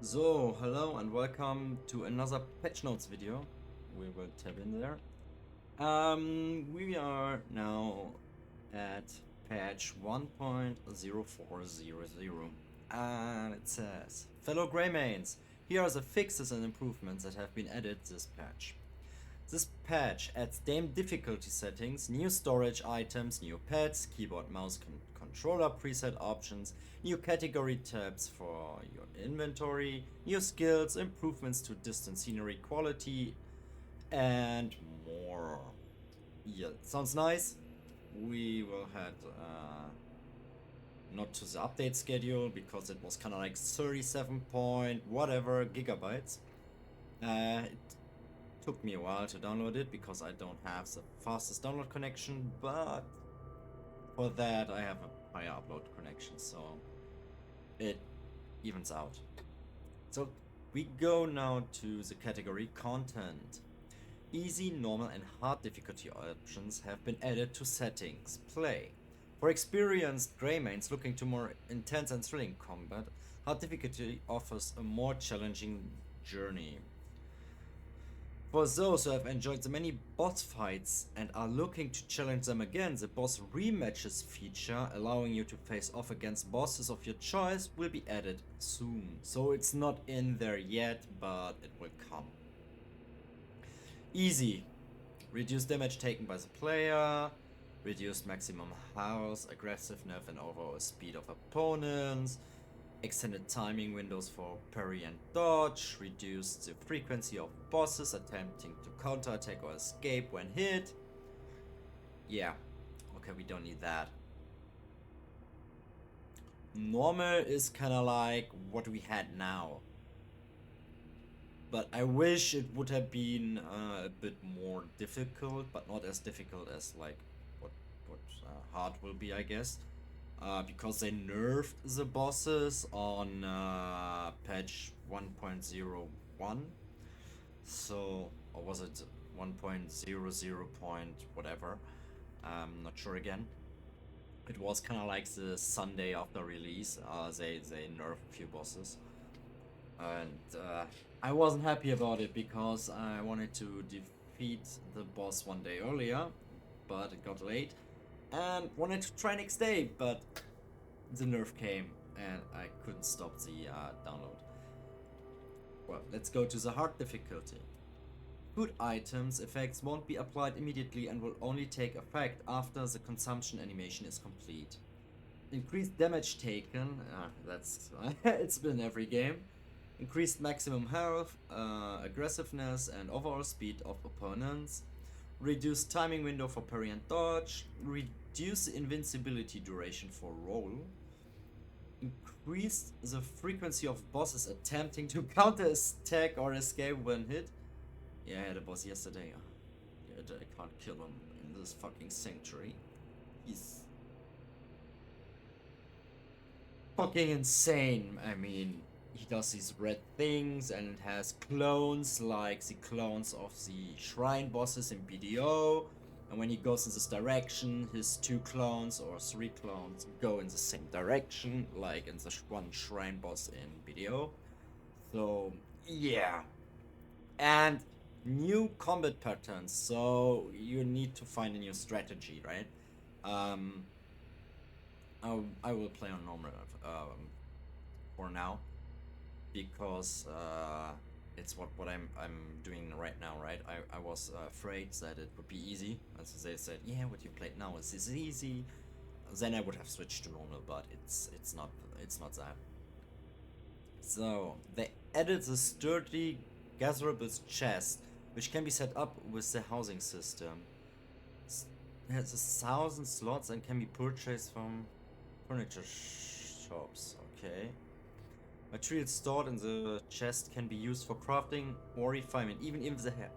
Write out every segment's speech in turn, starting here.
So, hello and welcome to another patch notes video. We will tab in there. We are now at patch 1.0400, and it says, fellow Greymanes, here are the fixes and improvements that have been added this patch. This patch adds game difficulty settings, new storage items, new pets, keyboard mouse controller preset options, new category tabs for your inventory, new skills, improvements to distant scenery quality, and more. Yeah, sounds nice. We will head not to the update schedule because it was kind of like 37 point whatever gigabytes. It took me a while to download it because I don't have the fastest download connection, but for that I have a higher upload connection, so it evens out. So we go now to the category content. Easy, normal and hard difficulty options have been added to settings. Play. For experienced Greymanes looking to more intense and thrilling combat, hard difficulty offers a more challenging journey. For those who have enjoyed the many boss fights and are looking to challenge them again, the boss rematches feature, allowing you to face off against bosses of your choice, will be added soon. So it's not in there yet, but it will come. Easy. Reduced damage taken by the player, reduced maximum health, aggressiveness and overall speed of opponents, extended timing windows for parry and dodge, reduced the frequency of bosses attempting to counterattack or escape when hit. Yeah, okay, we don't need that. Normal is kind of like what we had now. But I wish it would have been a bit more difficult, but not as difficult as like what hard will be, I guess. Because they nerfed the bosses on patch 1.01. So, or was it 1.00 point whatever? Not sure again. It was kind of like the Sunday after release. They nerfed a few bosses, and I wasn't happy about it because I wanted to defeat the boss one day earlier, but it got late, and wanted to try next day, but the nerf came and I couldn't stop the download. Well, let's go to the hard difficulty. Food items effects won't be applied immediately and will only take effect after the consumption animation is complete. Increased damage taken, that's it's been every game. Increased maximum health, aggressiveness and overall speed of opponents. Reduced timing window for parry and dodge. Reduce the invincibility duration for roll. Increased the frequency of bosses attempting to counter attack or escape when hit. Yeah, I had a boss yesterday. Yeah, I can't kill him in this fucking sanctuary. He's fucking insane. I mean, he does these red things and it has clones like the clones of the shrine bosses in BDO. And when he goes in this direction, his 2 clones or 3 clones go in the same direction, like in the one shrine boss in BDO. So, yeah. And new combat patterns, so you need to find a new strategy, right? I will play on normal for now because it's what I'm doing right now, right? I was afraid that it would be easy, as they said, yeah, what you played now is easy. Then I would have switched to normal, but it's not that. So they added the sturdy gatherable chest, which can be set up with the housing system. It has 1,000 slots and can be purchased from furniture shops. Okay. Materials stored in the chest can be used for crafting or refinement, even if the hair.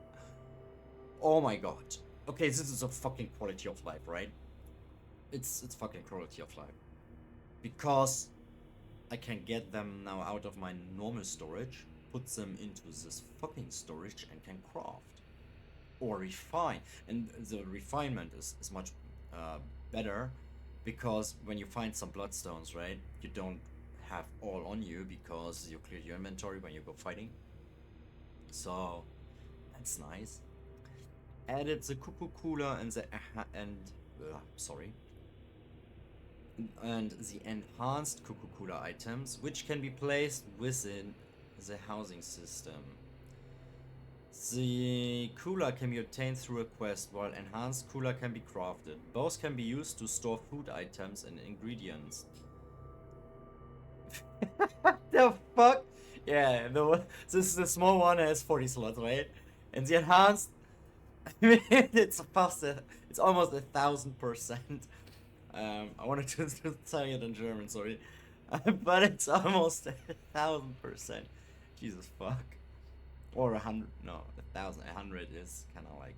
Oh my god. Okay, this is a fucking quality of life, right? It's fucking quality of life. Because I can get them now out of my normal storage, put them into this fucking storage and can craft. Or refine. And the refinement is much better because when you find some bloodstones, right, you don't have all on you because you cleared your inventory when you go fighting. So that's nice. Added the cuckoo cooler and the and the enhanced cuckoo cooler items, which can be placed within the housing system. The cooler can be obtained through a quest, while enhanced cooler can be crafted. Both can be used to store food items and ingredients. The fuck? Yeah, the small one has 40 slots, right? And the enhanced, I mean, it's almost 1,000%. I wanted to say it in German, sorry, but it's almost 1,000%. Jesus fuck. Or 100, no, 1,000, 100 is kind of like,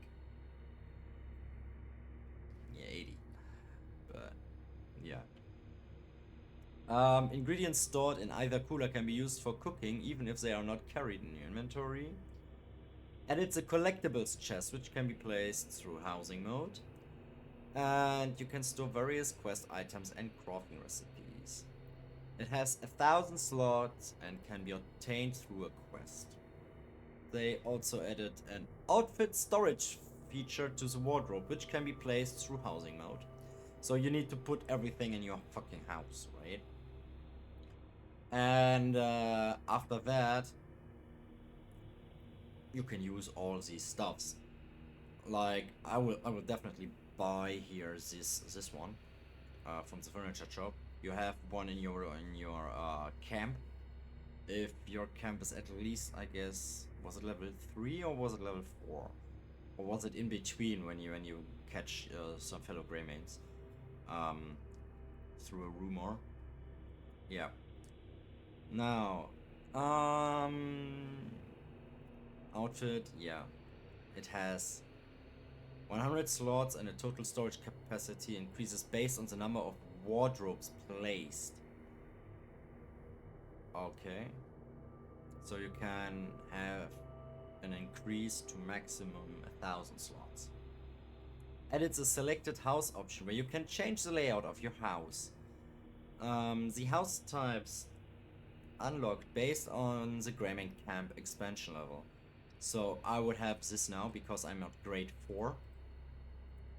yeah, 80. But yeah. Ingredients stored in either cooler can be used for cooking, even if they are not carried in your inventory. And it's a collectibles chest, which can be placed through housing mode. And you can store various quest items and crafting recipes. It has 1,000 slots and can be obtained through a quest. They also added an outfit storage feature to the wardrobe, which can be placed through housing mode. So you need to put everything in your fucking house, right? And after that, you can use all these stuffs. Like I will definitely buy here this one from the furniture shop. You have one in your camp. If your camp is at least, I guess, was it level 3 or was it level 4? Or was it in between when you catch some fellow Greymanes through a rumor? Yeah. Now, outfit, yeah. It has 100 slots and a total storage capacity increases based on the number of wardrobes placed. Okay. So you can have an increase to maximum 1,000 slots. And it's a selected house option where you can change the layout of your house. The house types unlocked based on the Greymane Camp expansion level. So I would have this now because I'm at grade 4.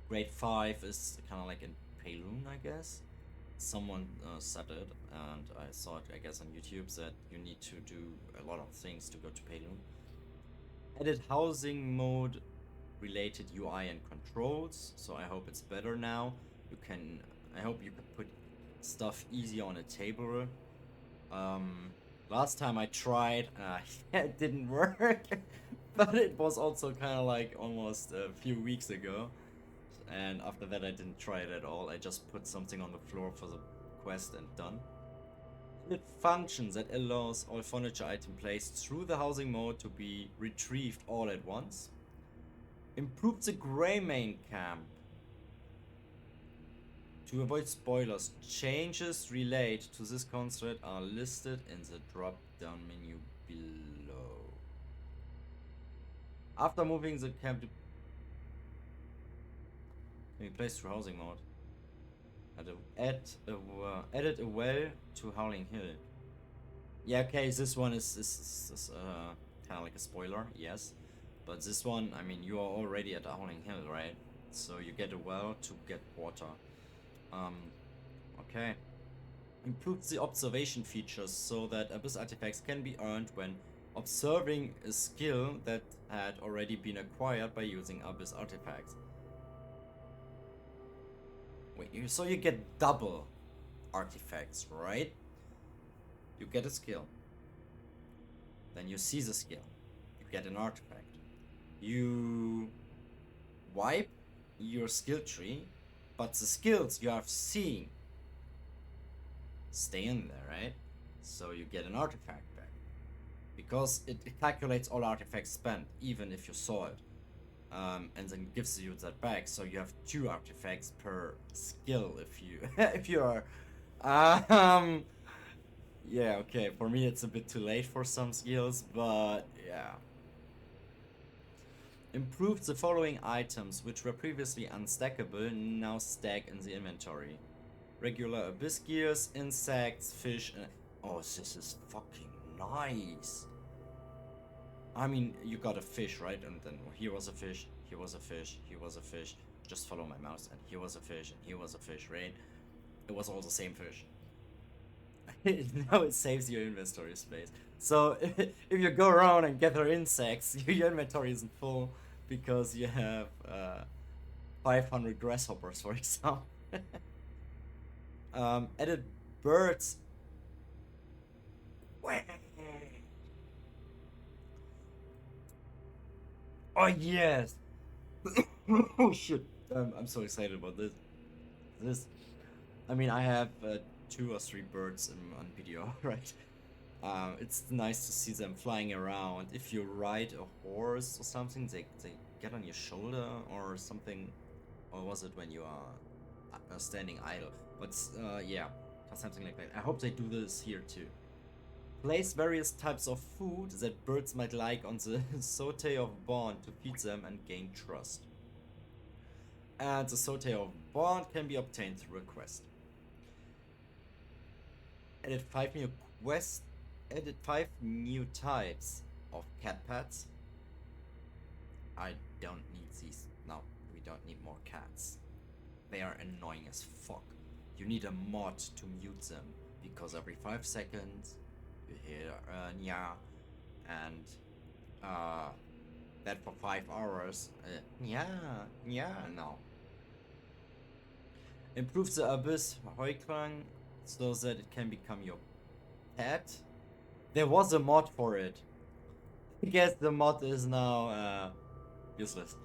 Grade 5 is kind of like in Payloon, I guess. Someone said it, and I saw it, I guess, on YouTube, that you need to do a lot of things to go to Payloon. Added housing mode related UI and controls, so I hope it's better now. I hope you can put stuff easy on a table. Last time I tried, it didn't work, but it was also kind of like almost a few weeks ago. And after that I didn't try it at all. I just put something on the floor for the quest and done. It functions that allows all furniture items placed through the housing mode to be retrieved all at once. Improve the Greymane Camp. To avoid spoilers, changes related to this concept are listed in the drop down menu below. After moving the camp to can be placed through housing mode. Added a well to Howling Hill. Yeah, okay, this one is kind of like a spoiler, yes. But this one, I mean, you are already at Howling Hill, right? So you get a well to get water. Okay. Improved the observation features so that Abyss artifacts can be earned when observing a skill that had already been acquired by using Abyss artifacts. Wait, so you get double artifacts, right? You get a skill. Then you see the skill. You get an artifact. You wipe your skill tree, but the skills you have seen stay in there, right? So you get an artifact back. Because it calculates all artifacts spent, even if you saw it. And then gives you that back, so you have 2 artifacts per skill if you if you are yeah, okay, for me it's a bit too late for some skills, but yeah. Improved the following items which were previously unstackable, now stack in the inventory. Regular abyss gears, insects, fish, Oh, this is fucking nice. I mean, you got a fish, right? And then here was a fish, here was a fish, here was a fish. Just follow my mouse, and here was a fish, and here was a fish, right? It was all the same fish. Now it saves your inventory space. So if you go around and gather insects, your inventory isn't full because you have 500 grasshoppers, for example. Added birds. Oh yes! Oh shit! I'm so excited about this. This, I mean, I have 2 or 3 birds on video, right? It's nice to see them flying around. If you ride a horse or something, they get on your shoulder or something. Or was it when you are standing idle? But yeah, something like that. I hope they do this here too. Place various types of food that birds might like on the saute of bond to feed them and gain trust. And the saute of bond can be obtained through a quest. Added 5 new quests. Added 5 new types of cat pets. I don't need these. No, we don't need more cats. They are annoying as fuck. You need a mod to mute them because every 5 seconds you hear nya, and that for 5 hours. Nya, nya, no. Improve the Abyss Heuklang so that it can become your pet. There was a mod for it. I guess the mod is now useless.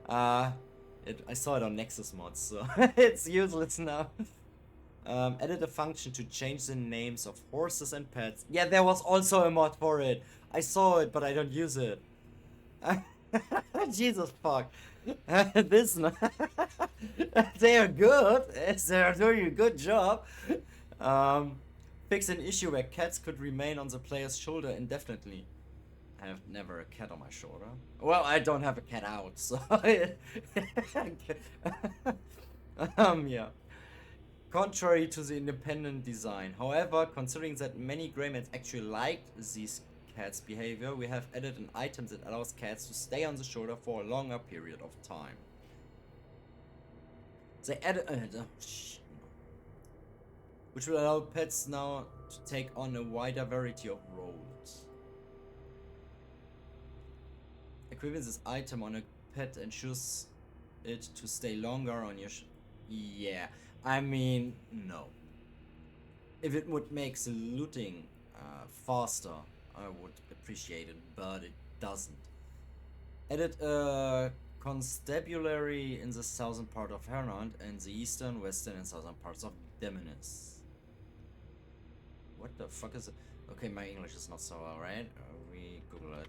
I saw it on Nexus mods, so it's useless now. Added a function to change the names of horses and pets. Yeah, there was also a mod for it. I saw it, but I don't use it. Jesus fuck. This they are good. They are doing a good job. Fix an issue where cats could remain on the player's shoulder indefinitely. I have never a cat on my shoulder. Well, I don't have a cat out, so yeah. Contrary to the independent design. However, considering that many Greymans actually liked these cats' behavior, we have added an item that allows cats to stay on the shoulder for a longer period of time. They added which will allow pets now to take on a wider variety of roles. Equipping this item on a pet ensures it to stay longer on your yeah, I mean, no. If it would make the looting faster, I would appreciate it, but it doesn't. Added a constabulary in the southern part of Herland and the eastern, western, and southern parts of Demonis. What the fuck is it? Okay, my English is not so well, right? We Google it.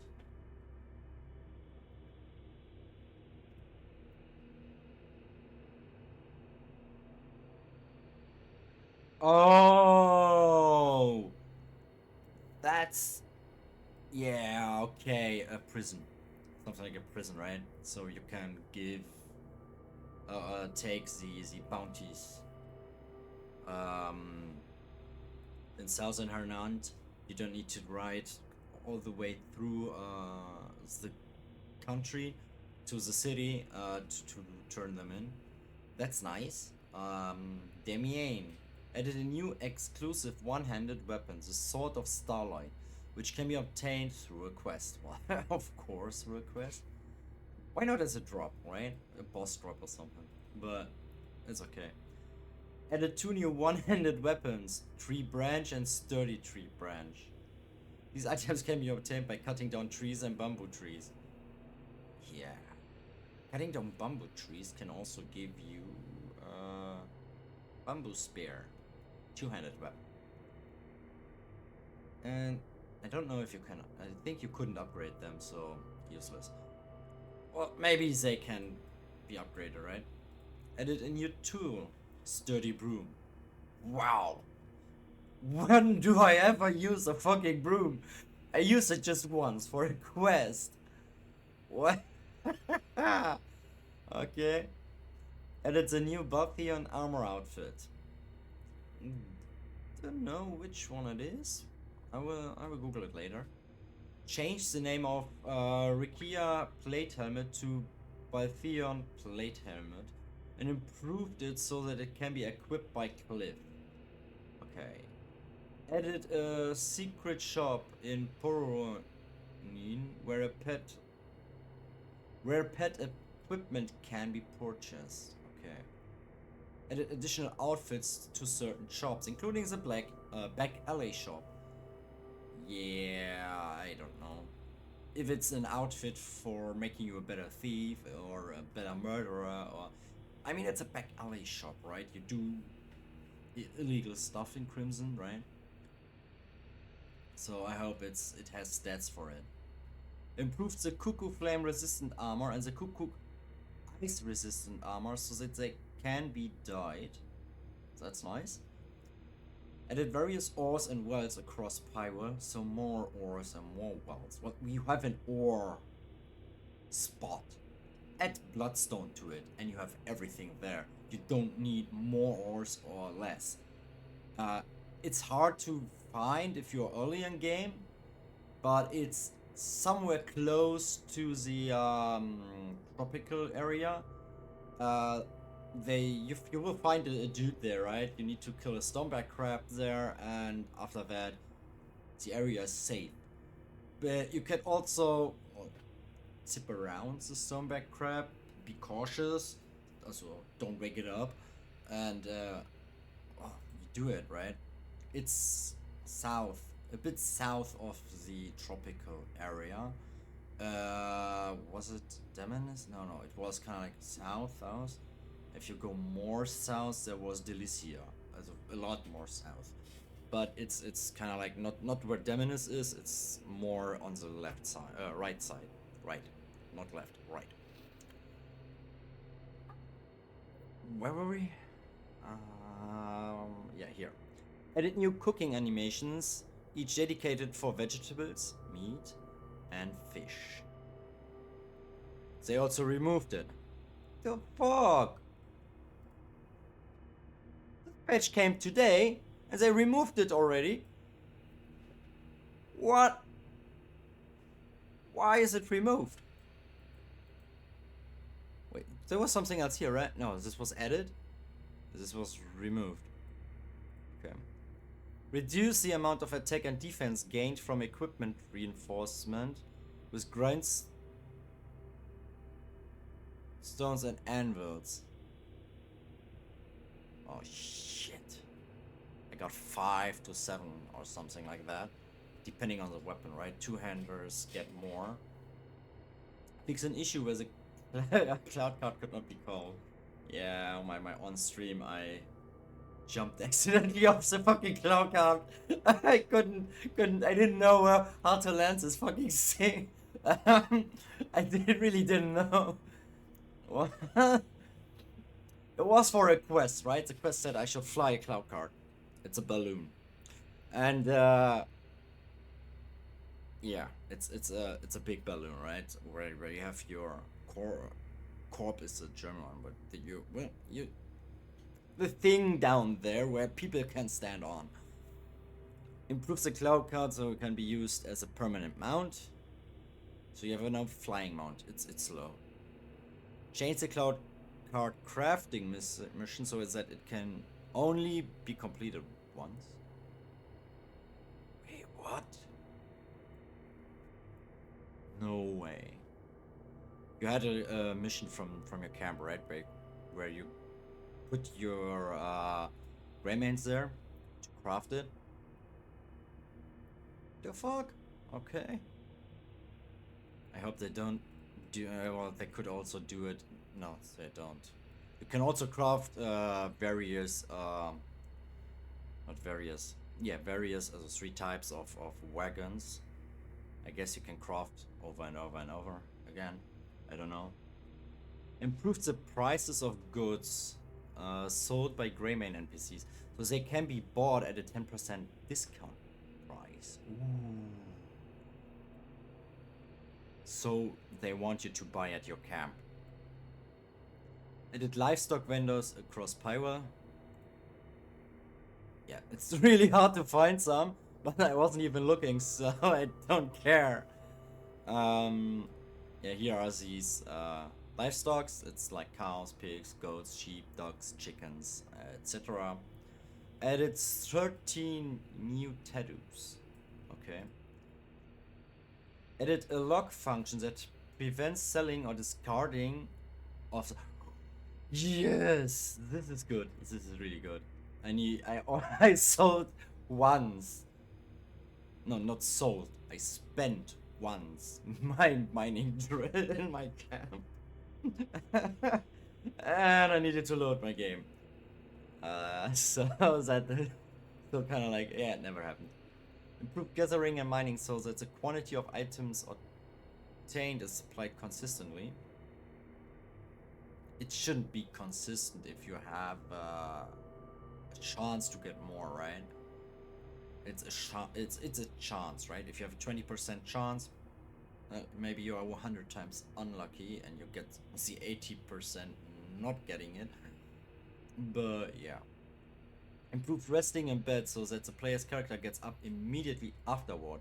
Oh, that's yeah. Okay, a prison, something like a prison, right? So you can give, take the bounties. In Southern Hernand, you don't need to ride all the way through the country to the city to turn them in. That's nice. Demian added a new exclusive one-handed weapon, the Sword of Starlight, which can be obtained through a quest. Well, of course, through a quest. Why not as a drop, right? A boss drop or something. But it's okay. Added 2 new one-handed weapons, Tree Branch and Sturdy Tree Branch. These items can be obtained by cutting down trees and bamboo trees. Yeah. Cutting down bamboo trees can also give you bamboo spear. 2-handed weapon. And I don't know if you can. I think you couldn't upgrade them, so useless. Well, maybe they can be upgraded, right? Added a new tool, Sturdy Broom. Wow. When do I ever use a fucking broom? I use it just once for a quest. What? Okay. And it's a new Buffy armor outfit. don't know which one it is. I will Google it later. Changed the name of Rikia Plate Helmet to Baltheon Plate Helmet and improved it so that it can be equipped by Cliff. Okay. Added a secret shop in Poronin where pet equipment can be purchased. Okay. Added additional outfits to certain shops, including the back alley shop. Yeah, I don't know. If it's an outfit for making you a better thief or a better murderer, or I mean, it's a back alley shop, right? You do illegal stuff in Crimson, right? So I hope it has stats for it. Improved the Cuckoo Flame resistant armor and the Cuckoo Ice resistant armor so that they can be dyed. That's nice. Added various ores and wells across Pyre, so more ores and more wells. Well, you have an ore spot. Add bloodstone to it, and you have everything there. You don't need more ores or less. It's hard to find if you're early in game, but it's somewhere close to the tropical area. You will find a dude there, right? You need to kill a stoneback crab there, and after that, the area is safe. But you can also tip around the stoneback crab. Be cautious. Also, don't wake it up, and you do it right. It's a bit south of the tropical area. Was it Demonis? No, it was kind of like south. If you go more south, there was Delicia, a lot more south. But it's kind of like not where Demonis is. It's more on the left side, right side, right, not left, right. Where were we? Yeah, here. Added new cooking animations, each dedicated for vegetables, meat, and fish. They also removed it. The fuck? This patch came today, and they removed it already? What? Why is it removed? Wait, there was something else here, right? No, this was added? This was removed. Okay. Reduce the amount of attack and defense gained from equipment reinforcement with grindstones and anvils. Oh shit. I got 5 to 7 or something like that. Depending on the weapon, right? Two-handers get more. Fix an issue where the cloud card could not be called. Yeah, on my on stream I jumped accidentally off the fucking cloud card. I couldn't, I didn't know how to land this fucking thing. Really didn't know. It was for a quest, right? The quest said I should fly a cloud card. It's a balloon. And yeah, it's a big balloon, right? Where you have your corp is the German one, but the thing down there where people can stand on. Improves the cloud card so it can be used as a permanent mount. So you have enough flying mount. It's slow. Change the cloud card crafting mission so that it can only be completed once. Wait, what? No way. You had a mission from your camp, right? Where you put your remains there to craft it. The fuck? Okay. I hope they don't do. Well, they could also do it. No, they don't. You can also craft various. Not various. Yeah, various. 3 types of wagons. I guess you can craft over and over and over again. I don't know. Improved the prices of goods sold by Greymane NPCs, so they can be bought at a 10% discount price. Ooh. So they want you to buy at your camp. Added livestock vendors across Pyre. Yeah, it's really hard to find some, but I wasn't even looking, so I don't care. Um, yeah, here are these livestock. It's like cows, pigs, goats, sheep, dogs, chickens, etc. Added 13 new tattoos. Okay. Added a lock function that prevents selling or discarding of the... Yes, this is good. This is really good. I sold once. No, not sold. I spent once my mining drill in my camp. And I needed to load my game. So that still kind of like, yeah, it never happened. Improved gathering and mining so that the quantity of items obtained is supplied consistently. It shouldn't be consistent if you have a chance to get more, right? It's a chance, right? If you have a 20% chance, maybe you are 100 times unlucky and you get the 80% not getting it. But yeah. Improved resting in bed so that the player's character gets up immediately afterward.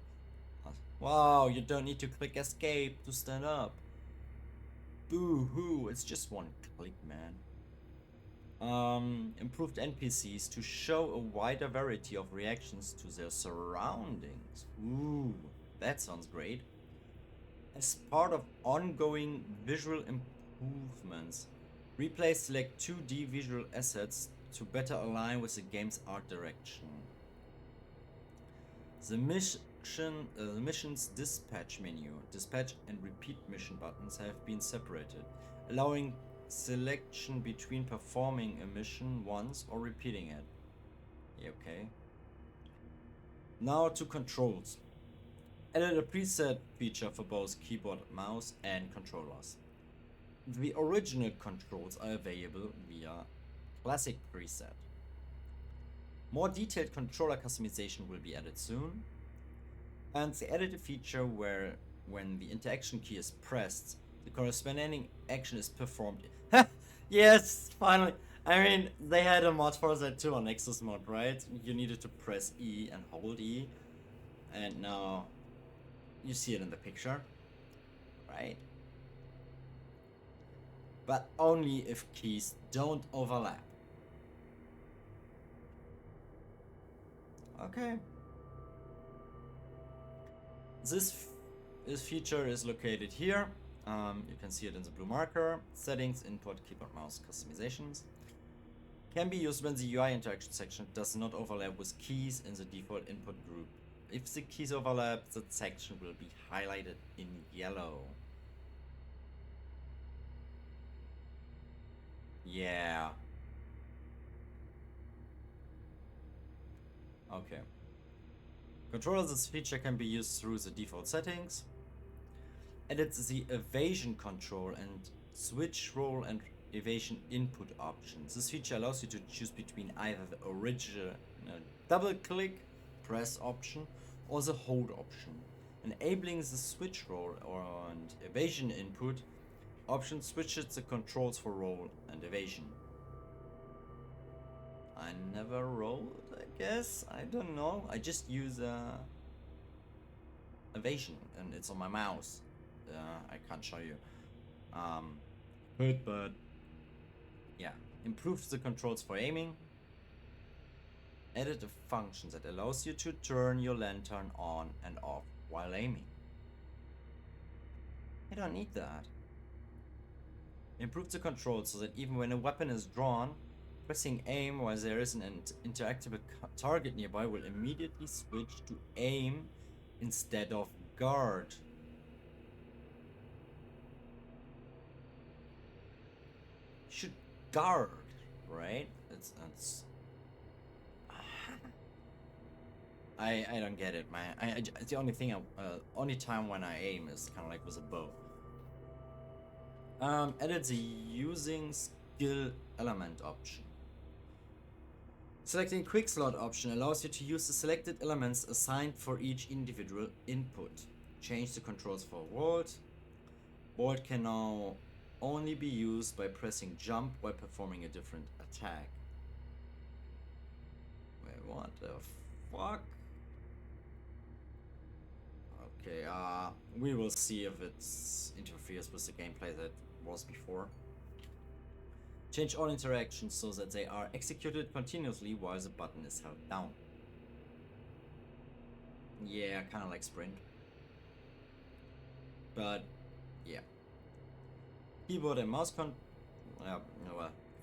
Wow, you don't need to click escape to stand up. Boo hoo, it's just one click, man. Improved NPCs to show a wider variety of reactions to their surroundings. Ooh, that sounds great. As part of ongoing visual improvements, replay select 2D visual assets to better align with the game's art direction. The mission's dispatch menu, dispatch and repeat mission buttons have been separated, allowing selection between performing a mission once or repeating it. Yeah, okay. Now to controls. Added a preset feature for both keyboard, mouse, and controllers. The original controls are available via Classic preset. More detailed controller customization will be added soon. And they added a feature where when the interaction key is pressed, the corresponding action is performed. Yes, finally. I mean, they had a mod for that too on Nexus mod, right? You needed to press E and hold E. And now you see it in the picture, right? But only if keys don't overlap. Okay. This feature is located here. You can see it in the blue marker. Settings, input, keyboard, mouse, customizations. Can be used when the UI interaction section does not overlap with keys in the default input group. If the keys overlap, the section will be highlighted in yellow. Yeah. Okay. Control this feature can be used through the default settings. Edit the evasion control and switch roll and evasion input options. This feature allows you to choose between either the original double click press option or the hold option. Enabling the switch roll and evasion input option switches the controls for roll and evasion. I never rolled, I guess. I don't know. I just use evasion and it's on my mouse. I can't show you. But yeah, improves the controls for aiming. Added a function that allows you to turn your lantern on and off while aiming. I don't need that. Improves the controls so that even when a weapon is drawn, pressing aim while there is an interactive target nearby will immediately switch to aim instead of guard. You should guard, right? It's I don't get it, man. The only thing only time when I aim is kind of like with a bow. Added the using skill element option. Selecting quick slot option allows you to use the selected elements assigned for each individual input. Change the controls for Vault. Vault can now only be used by pressing jump while performing a different attack. what the fuck? Okay, we will see if it interferes with the gameplay that was before. Change all interactions so that they are executed continuously while the button is held down. Yeah, kind of like Sprint. But, yeah. Keyboard and mouse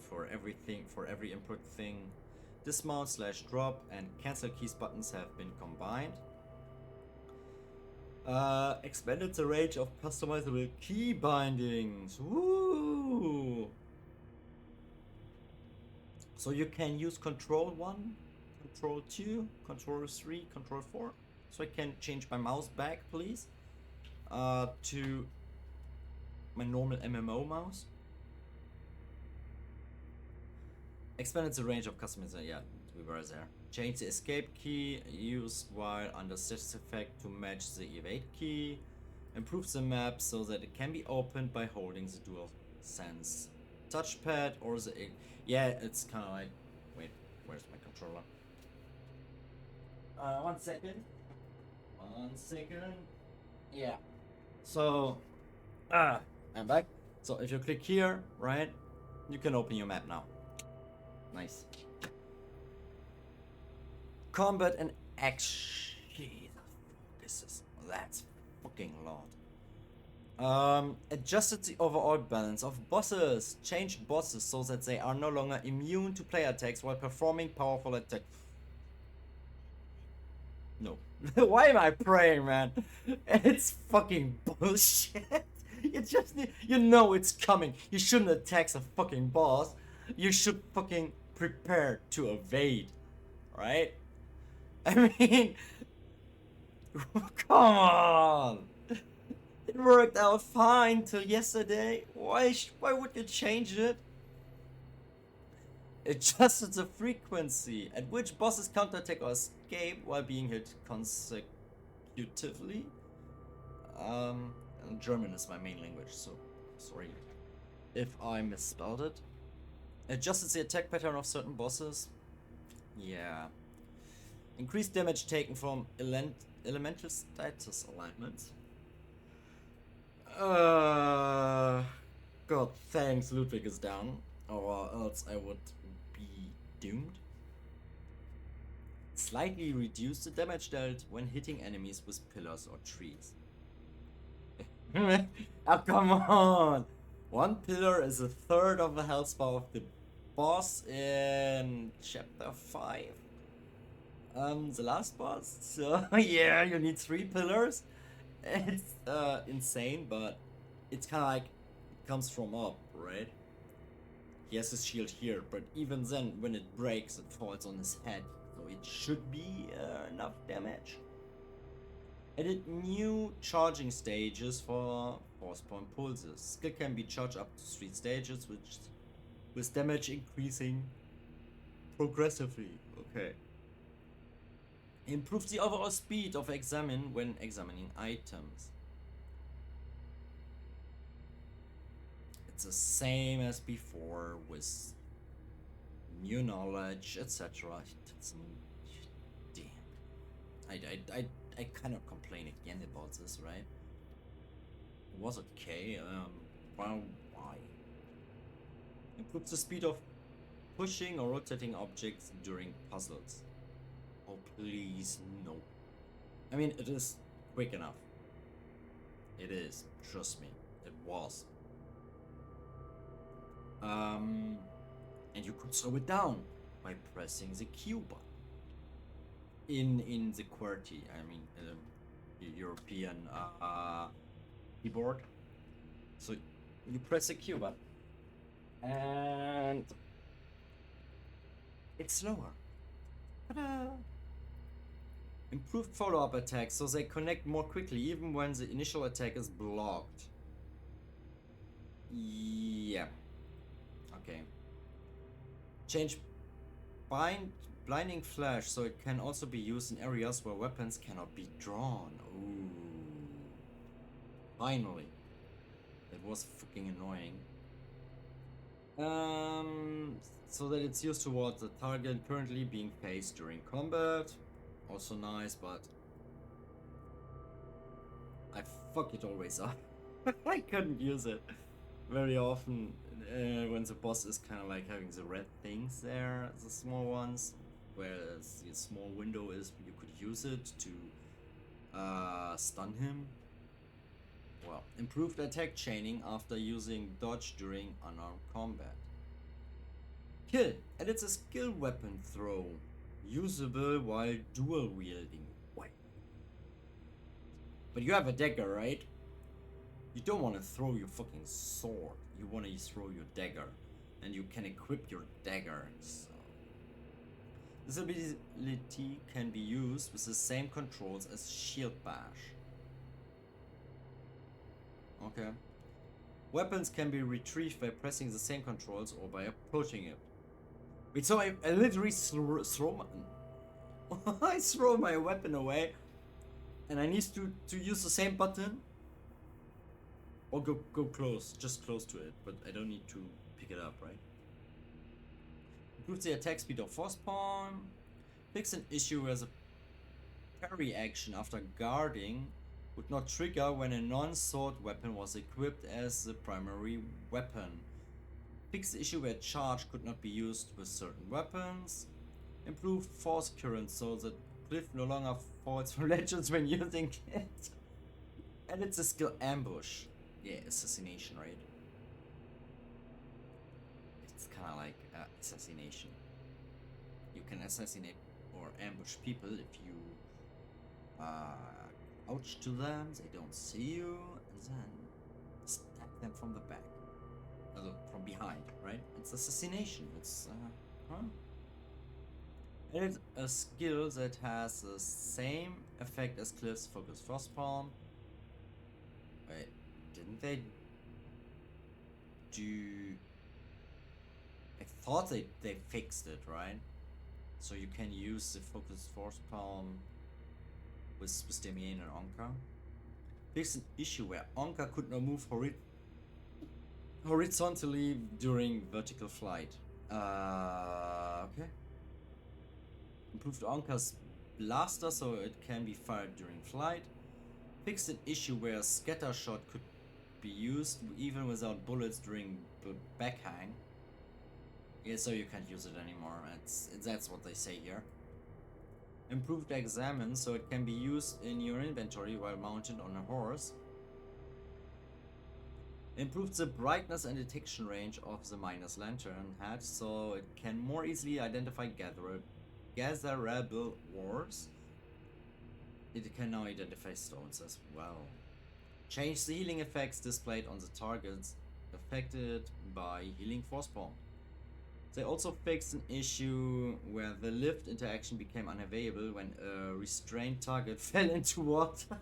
for everything, for every input thing. Dismount / drop and cancel keys buttons have been combined. Expanded the range of customizable key bindings. Woo! So you can use Control 1, Control 2, Control 3, Control 4. So I can change my mouse back, please, to my normal MMO mouse. Expanded the range of customization. Yeah, we were there. Change the escape key used while under status effect to match the evade key. Improve the map so that it can be opened by holding the dual sense touchpad or the... Yeah, it's kind of like... Wait, where's my controller? 1 second. 1 second. Yeah. So... I'm back. So if you click here, right, you can open your map now. Nice. Combat and action. That's fucking a lot. Adjusted the overall balance of bosses. Changed bosses so that they are no longer immune to player attacks while performing powerful attacks. No. Why am I praying, man? It's fucking bullshit. You just need, you know it's coming. You shouldn't attack a fucking boss. You should fucking prepare to evade, right? I mean, come on. It worked out fine till yesterday. Why would you change it? Adjusted the frequency at which bosses counterattack or escape while being hit consecutively. German is my main language, so sorry if I misspelled it. Adjusted the attack pattern of certain bosses. Yeah. Increased damage taken from elemental status alignments. God thanks Ludwig is down, or else I would be doomed. Slightly reduce the damage dealt when hitting enemies with pillars or trees. Oh, come on! 1 pillar is a third of the health bar of the boss in chapter 5. The last boss. So yeah, you need 3 pillars. It's insane, but it's kind of like it comes from up, right? He has his shield here, but even then, when it breaks, it falls on his head, so it should be enough damage. Added new charging stages for force point pulses. Skill can be charged up to 3 stages, which with damage increasing progressively. Okay. Improves the overall speed of examine when examining items. It's the same as before with new knowledge, etc. Damn. I cannot complain again about this, right? It was okay. Well, why? Improves the speed of pushing or rotating objects during puzzles. Oh, please, no. I mean, it is quick enough. It is, trust me. It was. And you could slow it down by pressing the Q button. In the QWERTY, I mean, European keyboard. So you press the Q button, and it's slower. Ta-da! Improved follow-up attacks, so they connect more quickly even when the initial attack is blocked. Yeah. Okay. Change blinding flash, so it can also be used in areas where weapons cannot be drawn. Ooh. Finally. That was fucking annoying. Um, so that it's used towards the target currently being faced during combat. Also nice, but I fuck it always up. I couldn't use it very often when the boss is kind of like having the red things there, the small ones, whereas the small window is you could use it to stun him. Well, improved attack chaining after using dodge during unarmed combat. Kill edits a skill weapon throw, usable while dual wielding. Wait. But you have a dagger, right? You don't want to throw your fucking sword. You want to throw your dagger. And you can equip your dagger. So. This ability can be used with the same controls as Shield Bash. Okay. Weapons can be retrieved by pressing the same controls or by approaching it. Wait, so I literally throw my... I throw my weapon away and I need to use the same button? Or go close, just close to it, but I don't need to pick it up, right? Improves the attack speed of Force Palm. Fix an issue as a parry action after guarding would not trigger when a non-sword weapon was equipped as the primary weapon. Fix the issue where charge could not be used with certain weapons. Improve force current so that Cliff no longer falls from legends when using it. And it's a skill ambush. Yeah, assassination, right? It's kind of like assassination. You can assassinate or ambush people if you ouch to them, they don't see you, and then stab them from the back. Also from behind, right? It's assassination. It's It's a skill that has the same effect as Cliff's Focus Frost Palm. Wait, didn't they do... I thought they fixed it, right? So you can use the Focus Force Palm with Demian and Onka. Fixed an issue where Onka could not move horizontally during vertical flight. Okay. Improved Onka's blaster so it can be fired during flight. Fixed an issue where a scatter shot could be used even without bullets during backhang. Yeah, so you can't use it anymore. That's what they say here. Improved Examine so it can be used in your inventory while mounted on a horse. Improved the brightness and detection range of the Miner's Lantern hat so it can more easily identify gatherable ores. It can now identify stones as well. Change the healing effects displayed on the targets affected by Healing Force Palm. They also fixed an issue where the lift interaction became unavailable when a restrained target fell into water.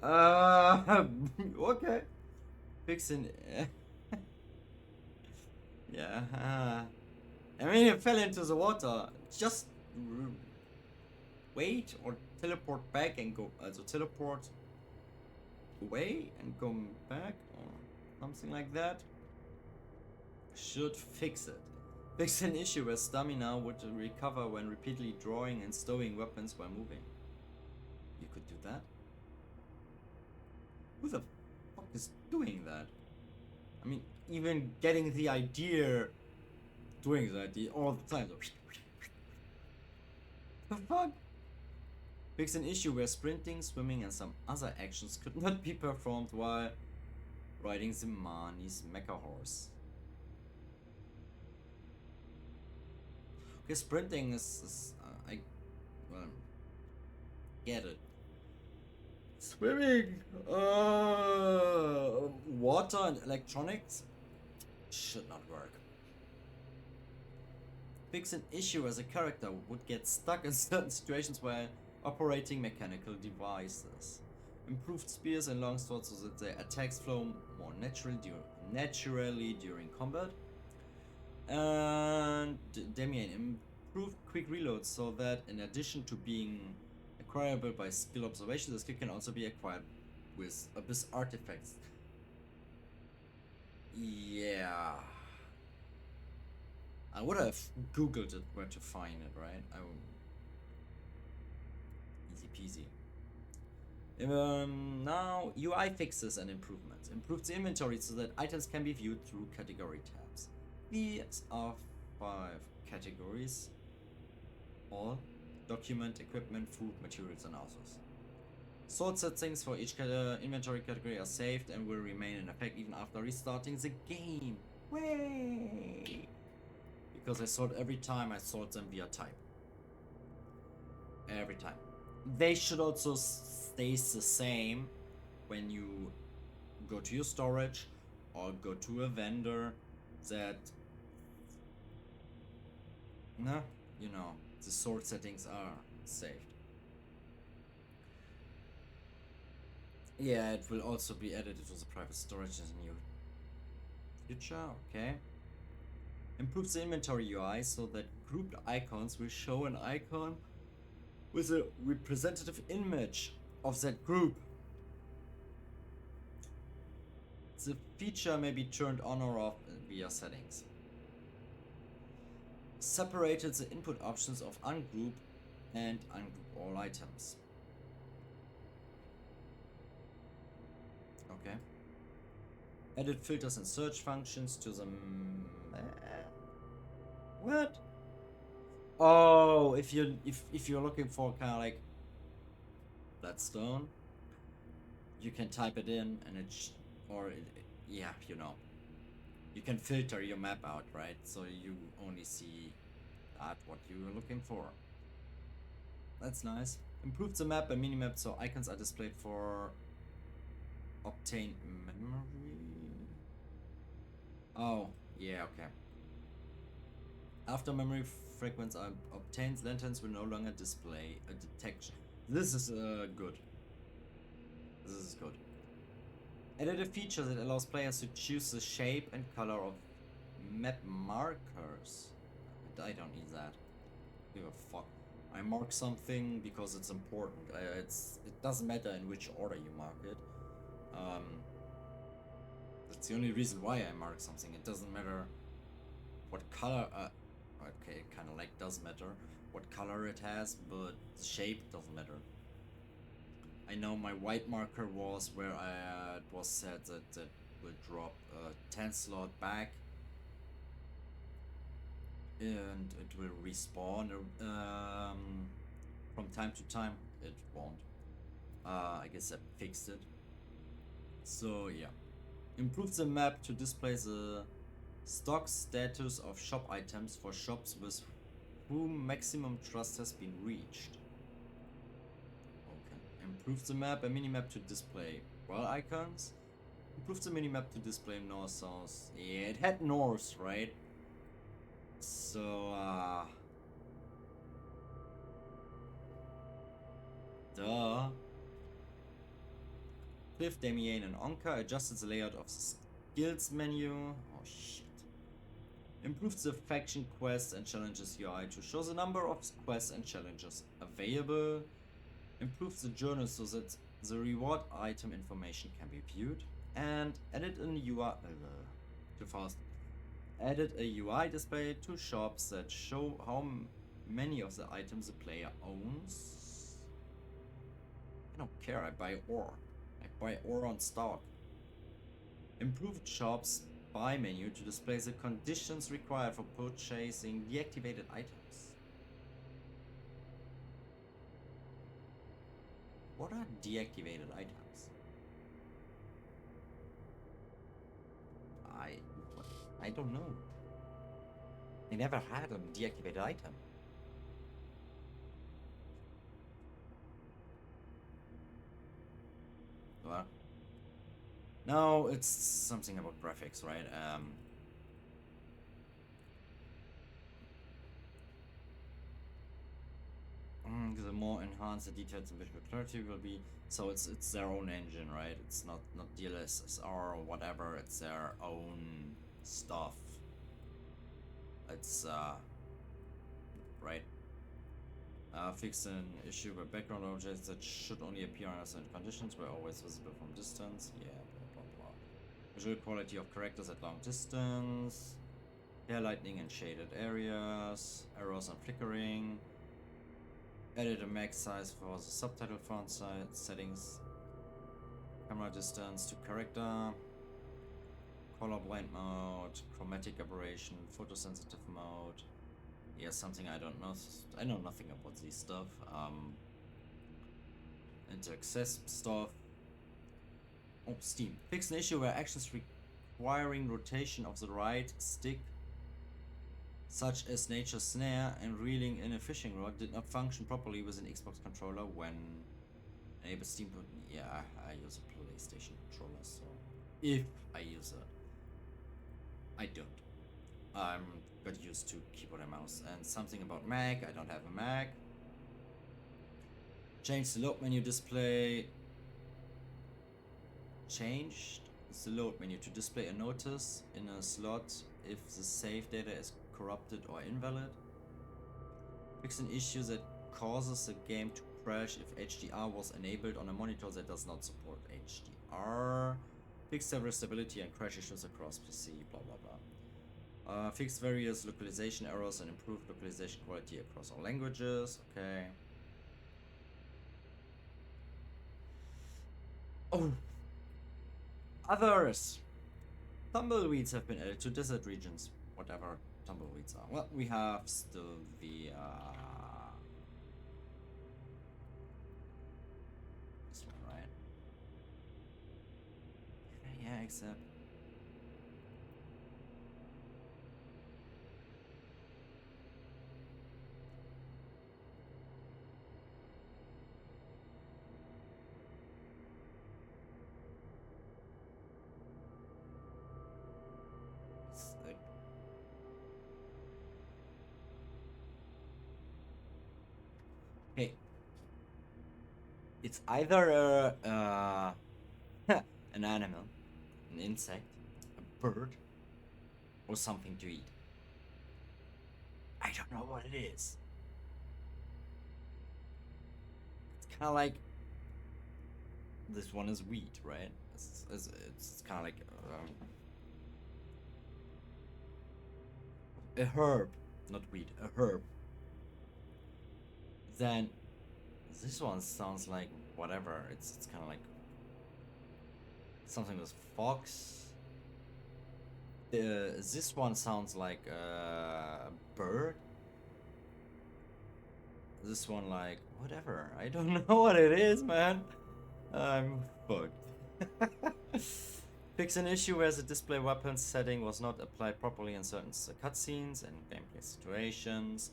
Okay. Fixing. Yeah. I mean, it fell into the water. Just wait or teleport back and go. So teleport away and come back or something like that. Should fix it. Fix an issue where stamina would recover when repeatedly drawing and stowing weapons while moving. You could do that. Who the fuck is doing that? I mean, even getting the idea, doing the idea all the time. The fuck? Fix an issue where sprinting, swimming, and some other actions could not be performed while riding the Mani's mecha horse. Okay, sprinting is well, get it. Swimming, water and electronics should not work. Fix an issue as a character would get stuck in certain situations while operating mechanical devices. Improved spears and longswords so that their attacks flow more naturally during combat. And Demian improved quick reload so that in addition to being acquirable by skill observation, the skill can also be acquired with Abyss artifacts. Yeah, I would have googled it where to find it, right? Easy peasy. Now, UI fixes and improvements. Improves the inventory so that items can be viewed through category tabs. These are 5 categories. All: document, equipment, food, materials, and authors. Sort settings for each inventory category are saved and will remain in effect even after restarting the game. Way! Because I sort every time, I sort them via type. Every time. They should also stay the same when you go to your storage or go to a vendor that, no, you know, the sort settings are saved. Yeah, it will also be added to the private storage in the new future. Okay. Improves the inventory UI so that grouped icons will show an icon with a representative image of that group. The feature may be turned on or off via settings. Separated the input options of ungroup and ungroup all items. Okay. Added filters and search functions to the what? Oh, if you're looking for kind of like Bloodstone, you can type it in and yeah, you know, you can filter your map out, right? So you only see what you're looking for. That's nice. Improve the map and minimap so icons are displayed for obtain memory. Oh, yeah, okay. After memory fragments are obtained, lanterns will no longer display a detection. This is good. This is good. Added a feature that allows players to choose the shape and color of map markers. I don't need that. Give a fuck. I mark something because it's important. It doesn't matter in which order you mark it. That's the only reason why I mark something. It doesn't matter what color. Okay, it kind of like does matter what color it has, but the shape doesn't matter. I know my white marker was where it was said that will drop a 10 slot back and it will respawn from time to time. It won't. I guess I fixed it. So yeah. Improve the map to display the stock status of shop items for shops with whom maximum trust has been reached. Okay. Improve the map and minimap to display well icons. Improve the minimap to display north, south. Yeah, it had north, right? So, duh. Cliff, Damien, and Onka adjusted the layout of the skills menu. Oh shit. Improved the faction quests and challenges UI to show the number of quests and challenges available. Improved the journal so that the reward item information can be viewed. And added a UI. Too fast. Added a UI display to shops that show how many of the items the player owns. I don't care, I buy ore. I buy ore on stock. Improved shops buy menu to display the conditions required for purchasing deactivated items. What are deactivated items? I don't know. I never had a deactivated item. Well, no, it's something about graphics, right? The more enhanced the details and visual clarity will be. So it's their own engine, right? It's not DLSS or whatever. It's their own stuff. It's right. Fix an issue where background objects that should only appear under certain conditions were always visible from distance. Yeah, blah blah blah. Visual quality of characters at long distance. Hair lightning in shaded areas, arrows and flickering. Edit a max size for the subtitle font size settings. Camera distance to character. Colorblind mode, chromatic aberration, photosensitive mode. Yeah, something I don't know. I know nothing about this stuff. Inter-access stuff. Oh, Steam. Fix an issue where actions requiring rotation of the right stick, such as Nature's Snare and reeling in a fishing rod, did not function properly with an Xbox controller when enable Steam. Yeah, I use a PlayStation controller, so if I use it, I don't. I'm got used to keyboard and mouse. And something about Mac. I don't have a Mac. Change the load menu display. Changed the load menu to display a notice in a slot if the save data is corrupted or invalid. Fix an issue that causes the game to crash if HDR was enabled on a monitor that does not support HDR. Fix several stability and crash issues across PC, blah blah blah. Fix various localization errors and improve localization quality across all languages. Okay. Oh! Others! Tumbleweeds have been added to desert regions. Whatever tumbleweeds are. Well, we have still the this one, right? Yeah, except it's like hey, it's either an animal, an insect, a bird, or something to eat. I don't know what it is. It's kind of like this one is wheat, right? It's kind of like a herb, not wheat, a herb. Then this one sounds like whatever. It's kind of like something with fox. This one sounds like a bird. This one like whatever. I don't know what it is, man. I'm fucked. Fix an issue where the display weapon setting was not applied properly in certain cutscenes and gameplay situations.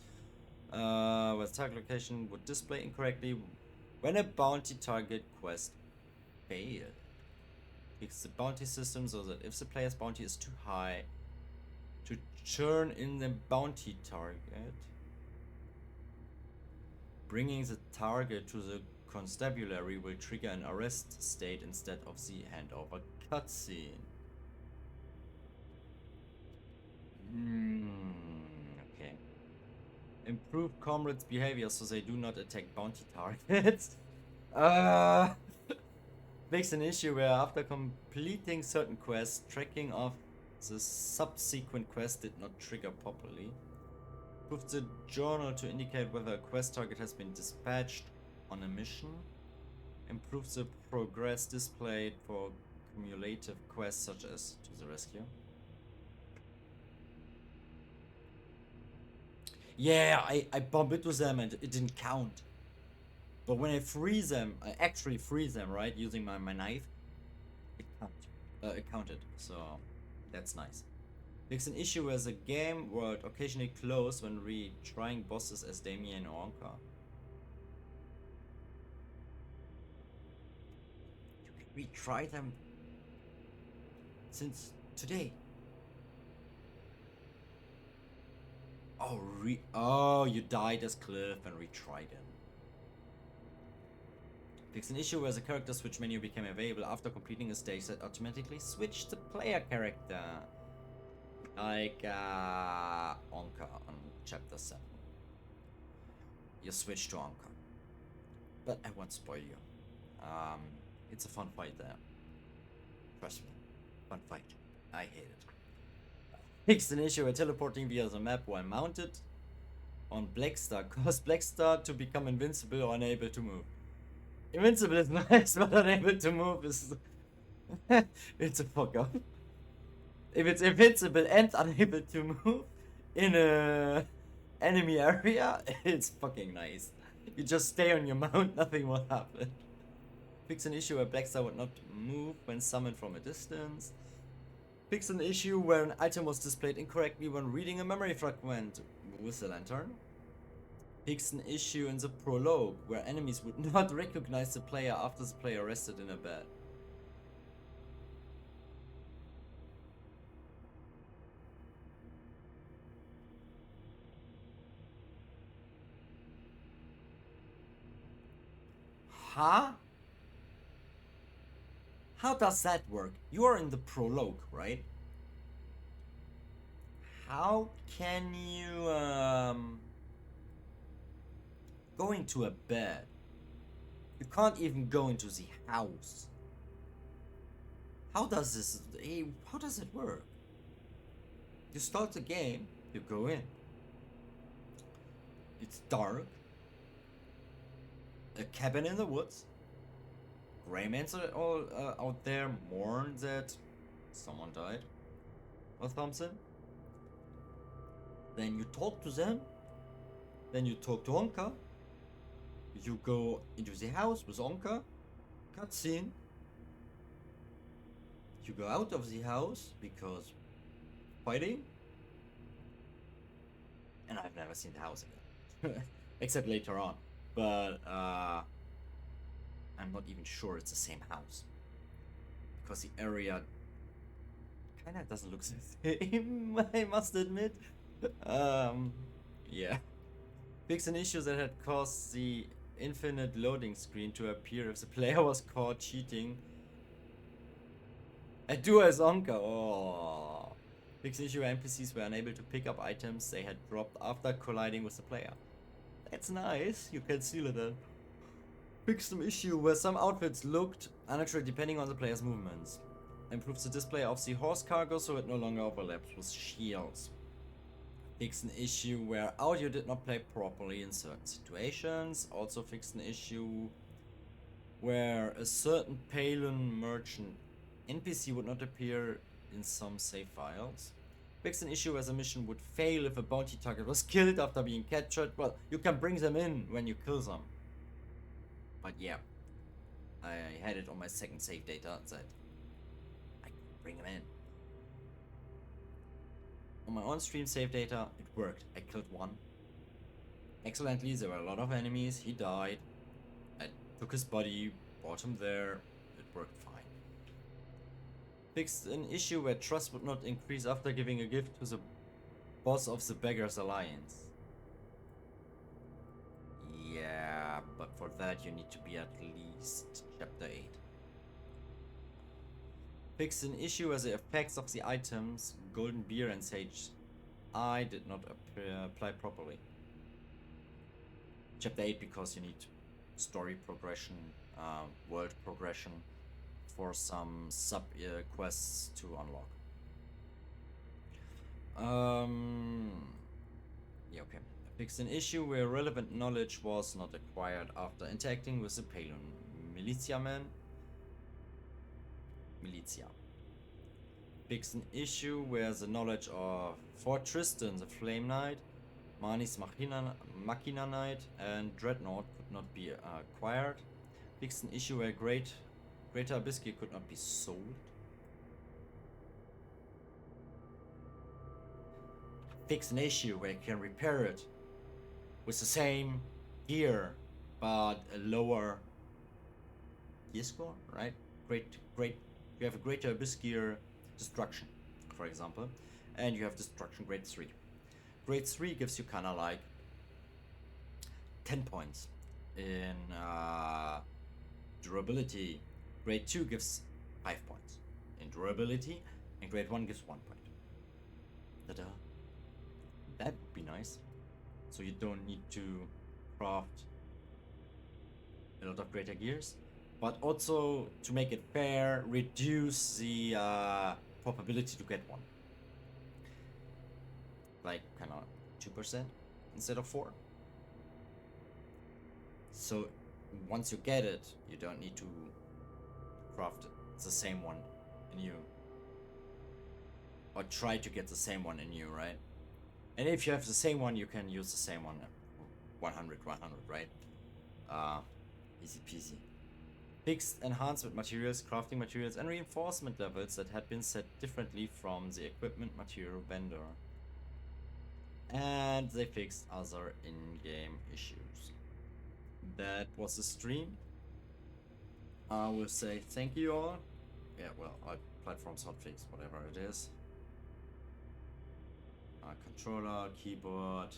Where target location would display incorrectly when a bounty target quest failed. Fix the bounty system so that if the player's bounty is too high to turn in the bounty target, bringing the target to the constabulary will trigger an arrest state instead of the handover cutscene. Okay. Improve comrades' behavior so they do not attack bounty targets. Makes an issue where after completing certain quests, tracking of the subsequent quest did not trigger properly. Improve the journal to indicate whether a quest target has been dispatched on a mission. Improve the progress displayed for cumulative quests such as to the rescue. Yeah, I bumped into them and it didn't count. But when I freeze them, I actually freeze them, right? Using my knife, it counted. So that's nice. Fix an issue where the game world occasionally close when retrying bosses as Damien or Onka. You can retry them since today. Oh, you died as Cliff and retried him. Fix an issue where the character switch menu became available after completing a stage that automatically switched the player character. Like Onka on chapter 7. You switch to Onka. But I won't spoil you. It's a fun fight there. Trust me. Fun fight. I hate it. Fixed an issue where teleporting via the map while mounted on Blackstar caused Blackstar to become invincible or unable to move. Invincible is nice, but unable to move is... it's a fuck up. If it's invincible and unable to move in a enemy area, it's fucking nice. You just stay on your mount, nothing will happen. Fix an issue where Blackstar would not move when summoned from a distance. Fix an issue where an item was displayed incorrectly when reading a memory fragment with the lantern. Fix an issue in the prologue where enemies would not recognize the player after the player rested in a bed. Huh? How does that work? You are in the prologue, right? How can you go into a bed? You can't even go into the house. How does it work? You start the game, you go in. It's dark. A cabin in the woods. Greymans are all out there mourn that someone died or something. Then you talk to them. Then you talk to Onka. You go into the house with Onka. Cutscene. You go out of the house because fighting. And I've never seen the house again. Except later on. But I'm not even sure it's the same house. Because the area kinda doesn't look the same, I must admit. Yeah. Fix an issue that had caused the infinite loading screen to appear if the player was caught cheating. I do as Onka. Oh. Fix an issue where NPCs were unable to pick up items they had dropped after colliding with the player. That's nice. You can seal it then. Fix some issue where some outfits looked unnatural depending on the player's movements. Improve the display of the horse cargo so it no longer overlaps with shields. Fix an issue where audio did not play properly in certain situations. Also fix an issue where a certain Palin merchant NPC would not appear in some save files. Fix an issue as a mission would fail if a bounty target was killed after being captured. Well, you can bring them in when you kill them. But yeah, I had it on my second save data that I could bring them in. On my on-stream save data, it worked. I killed one. Excellently, there were a lot of enemies. He died. I took his body, brought him there. It worked fine. Fixed an issue where trust would not increase after giving a gift to the boss of the Beggars Alliance. Yeah, but for that you need to be at least chapter 8. Fix an issue as the effects of the items, Golden Beer and Sage Eye did not apply properly. Chapter 8 because you need story progression, world progression for some sub quests to unlock. Yeah, okay. Fix an issue where relevant knowledge was not acquired after interacting with the Palin Militiaman. Militia. Fix an issue where the knowledge of Fort Tristan, the Flame Knight, Mani's Machina Knight, and Dreadnought could not be acquired. Fix an issue where Greater Abyssgear could not be sold. Fix an issue where you can repair it with the same gear but a lower gear score, right? You have a Greater Abyssgear Destruction, for example, and you have Destruction Grade 3. Grade 3 gives you kinda like 10 points in durability. Grade 2 gives 5 points in durability, and Grade 1 gives 1 point. Ta-da! That would be nice. So you don't need to craft a lot of greater gears, but also to make it fair, reduce the probability to get one. like kind of 2% instead of 4. So once you get it, you don't need to craft the same one anew, or try to get the same one anew, right? And if you have the same one, you can use the same one, 100, right? Easy peasy. Fixed enhancement materials, crafting materials, and reinforcement levels that had been set differently from the equipment material vendor. And they fixed other in-game issues. That was the stream. I will say thank you all. Yeah, well, platforms hotfix, whatever it is. Controller, keyboard,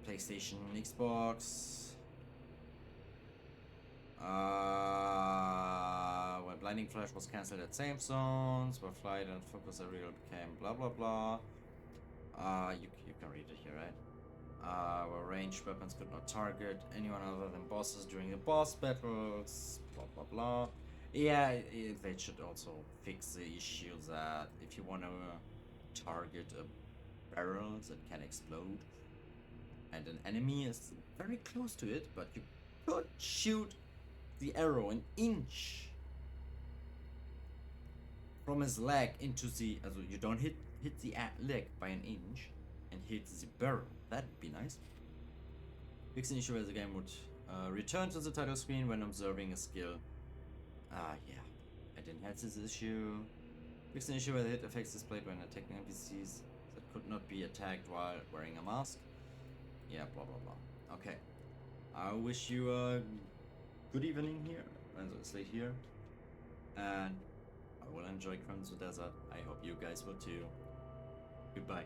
PlayStation, Xbox. When Blinding Flash was cancelled at same zones, where Flight and Focus Area became blah blah blah. You can read it here, right? Where ranged weapons could not target anyone other than bosses during the boss battles, blah blah blah. Yeah, they should also fix the issue that if you want to target a barrel that can explode, and an enemy is very close to it, but you could shoot the arrow an inch from his leg into the, you don't hit the leg by an inch and hit the barrel. That'd be nice. Fix an issue where the game would return to the title screen when observing a skill. Yeah, I didn't have this issue. Fix an issue where the hit effects displayed when attacking NPCs that could not be attacked while wearing a mask. Yeah, blah blah blah. Okay, I wish you a good evening here, and it's late here, and I will enjoy Crimson Desert. I hope you guys will too. Goodbye.